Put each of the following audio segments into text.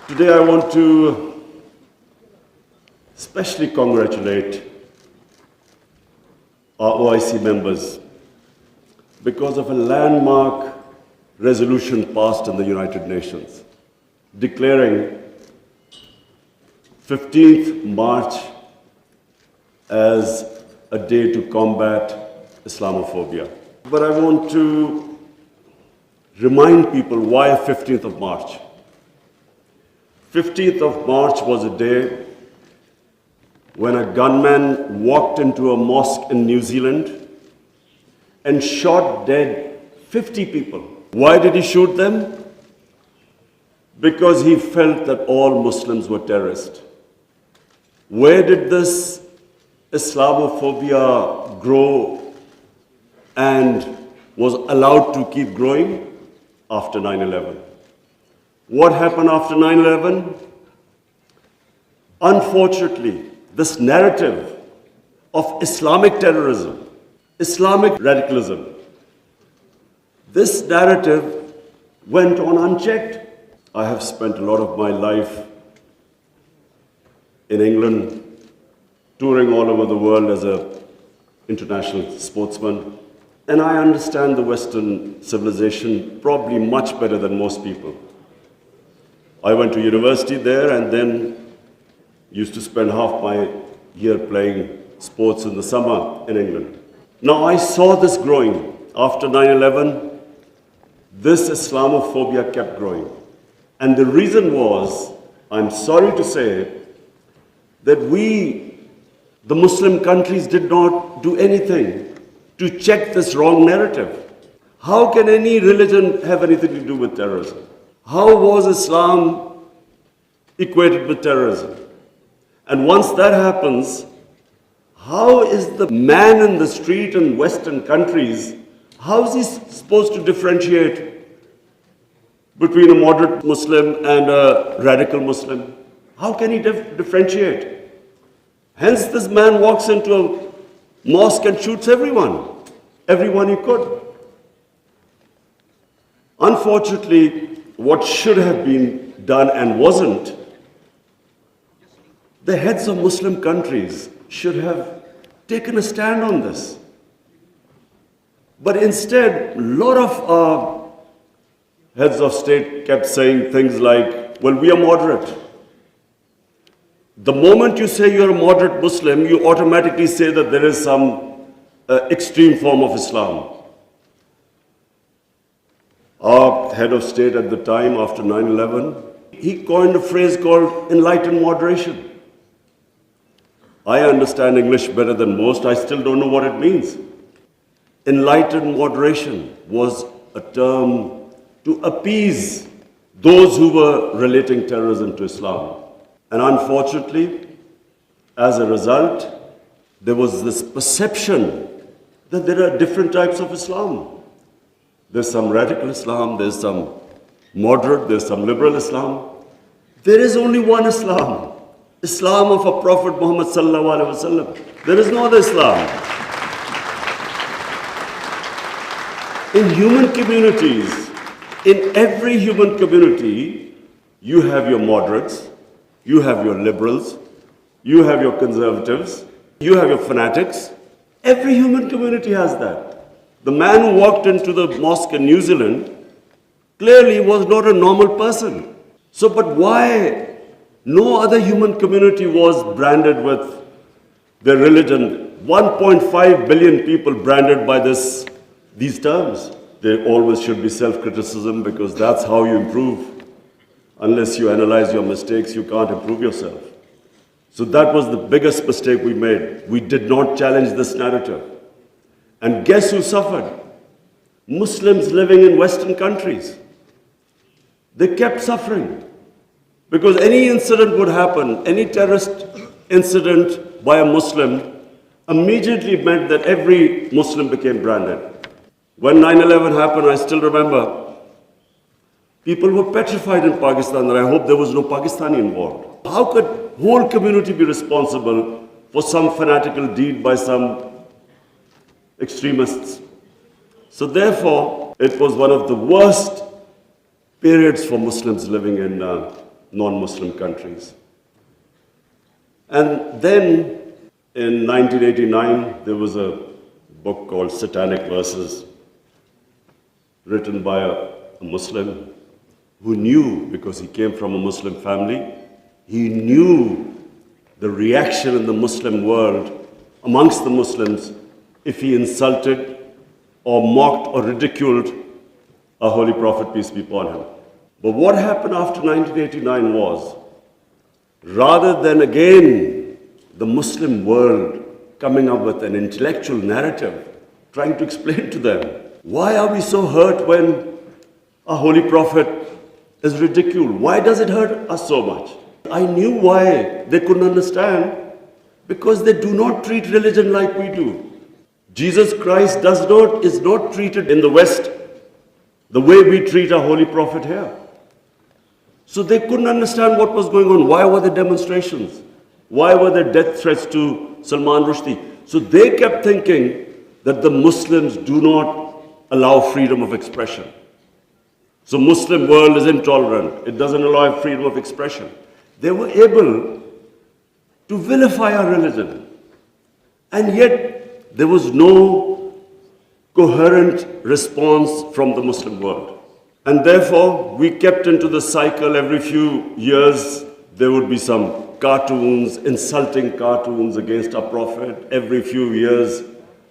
Today I want to especially congratulate our OIC members because of a landmark resolution passed in the United Nations declaring 15th March as a day to combat Islamophobia. But I want to remind people why 15th of March. 15th of March was a day when a gunman walked into a mosque in New Zealand and shot dead 50 people. Why did he shoot them? Because he felt that all Muslims were terrorists. Where did this Islamophobia grow and was allowed to keep growing? After 9/11. What happened after 9/11? Unfortunately, this narrative of Islamic terrorism, Islamic radicalism, this narrative went on unchecked. I have spent a lot of my life in England, touring all over the world as an international sportsman, and I understand the Western civilization probably much better than most people. I went to university there and then used to spend half my year playing sports in the summer in England. Now I saw this growing. After 9/11, this Islamophobia kept growing. And the reason was, I'm sorry to say, that we, the Muslim countries, did not do anything to check this wrong narrative. How can any religion have anything to do with terrorism? How was Islam equated with terrorism? And once that happens, how is the man in the street in Western countries, how is he supposed to differentiate between a moderate Muslim and a radical Muslim? How can he differentiate? Hence this man walks into a mosque and shoots everyone he could. Unfortunately, what should have been done and wasn't, the heads of Muslim countries should have taken a stand on this. But instead, a lot of our heads of state kept saying things like, well, we are moderate. The moment you say you're a moderate Muslim, you automatically say that there is some extreme form of Islam. Our head of state at the time, after 9/11, he coined a phrase called enlightened moderation. I understand English better than most. I still don't know what it means. Enlightened moderation was a term to appease those who were relating terrorism to Islam. And unfortunately, as a result, there was this perception that there are different types of Islam. There's some radical Islam, there's some moderate, there's some liberal Islam. There is only one Islam. Islam of our Prophet Muhammad sallallahu alaihi wasallam. There is no other Islam. In human communities, in every human community, you have your moderates, you have your liberals, you have your conservatives, you have your fanatics. Every human community has that. The man who walked into the mosque in New Zealand clearly was not a normal person. So, but why no other human community was branded with their religion? 1.5 billion people branded by these terms. There always should be self-criticism because that's how you improve. Unless you analyze your mistakes, you can't improve yourself. So that was the biggest mistake we made. We did not challenge this narrative. And guess who suffered? Muslims living in Western countries. They kept suffering. Because any incident would happen, any terrorist incident by a Muslim immediately meant that every Muslim became branded. When 9/11 happened, I still remember, people were petrified in Pakistan, and I hope there was no Pakistani involved. How could whole community be responsible for some fanatical deed by some extremists? So therefore, it was one of the worst periods for Muslims living in non-Muslim countries. And then in 1989, there was a book called Satanic Verses, written by a Muslim who knew, because he came from a Muslim family, he knew the reaction in the Muslim world amongst the Muslims if he insulted or mocked or ridiculed our Holy Prophet, peace be upon him. But what happened after 1989 was, rather than again the Muslim world coming up with an intellectual narrative, trying to explain to them, why are we so hurt when our Holy Prophet is ridiculed? Why does it hurt us so much? I knew why they couldn't understand, because they do not treat religion like we do. Jesus Christ is not treated in the West the way we treat our Holy Prophet here. So they couldn't understand what was going on. Why were there demonstrations? Why were there death threats to Salman Rushdie? So they kept thinking that the Muslims do not allow freedom of expression. So Muslim world is intolerant. It doesn't allow freedom of expression. They were able to vilify our religion. And yet there was no coherent response from the Muslim world. And therefore, we kept into the cycle. Every few years, there would be some cartoons, insulting cartoons against our Prophet. Every few years,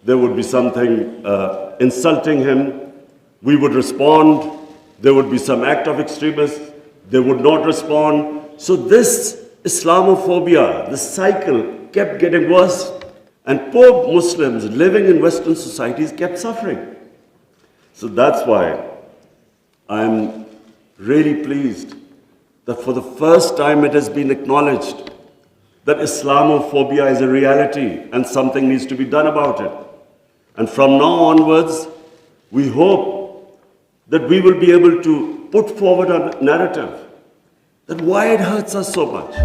there would be something insulting him. We would respond. There would be some act of extremists. They would not respond. So this Islamophobia, this cycle kept getting worse. And poor Muslims living in Western societies kept suffering. So that's why I'm really pleased that for the first time it has been acknowledged that Islamophobia is a reality and something needs to be done about it. And from now onwards, we hope that we will be able to put forward a narrative that why it hurts us so much.